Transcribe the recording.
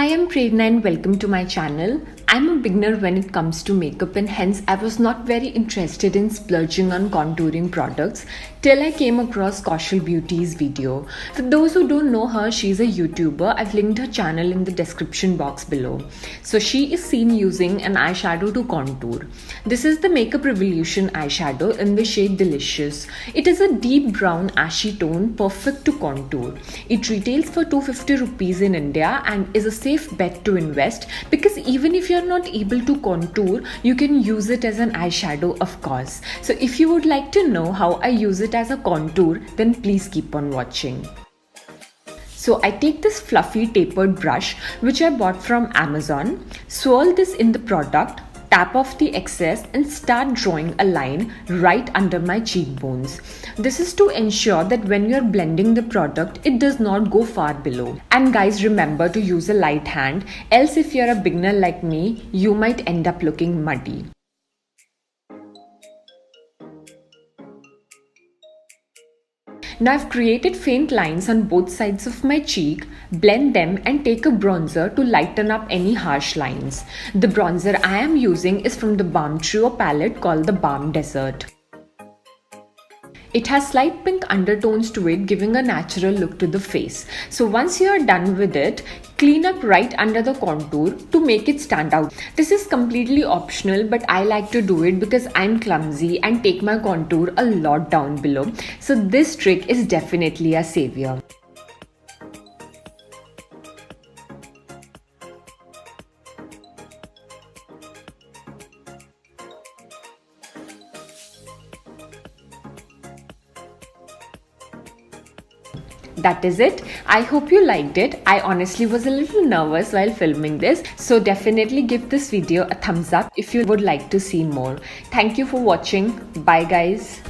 Hi, I'm Prerna and welcome to my channel. I'm a beginner when it comes to makeup and hence I was not very interested in splurging on contouring products till I came across Kaushal Beauty's video. For those who don't know her, she's a YouTuber. I've linked her channel in the description box below. So she is seen using an eyeshadow to contour. This is the Makeup Revolution eyeshadow in the shade Delicious. It is a deep brown ashy tone, perfect to contour. It retails for 250 rupees in India and is a safe bet to invest because even if you're not able to contour, you can use it as an eyeshadow, of course. So if you would like to know how I use it as a contour, then please keep on watching. So I take this fluffy tapered brush which I bought from Amazon, swirl this in the product, tap off the excess and start drawing a line right under my cheekbones. This is to ensure that when you are blending the product, it does not go far below. And guys, remember to use a light hand, else if you're a beginner like me, you might end up looking muddy. Now I've created faint lines on both sides of my cheek, blend them and take a bronzer to lighten up any harsh lines. The bronzer I am using is from the Balm Trio palette called the Balm Desert. It has slight pink undertones to it, giving a natural look to the face. So once you are done with it, clean up right under the contour to make it stand out. This is completely optional, but I like to do it because I'm clumsy and take my contour a lot down below. So this trick is definitely a savior. That is it. I hope you liked it. I honestly was a little nervous while filming this, so definitely give this video a thumbs up if you would like to see more. Thank you for watching. Bye guys.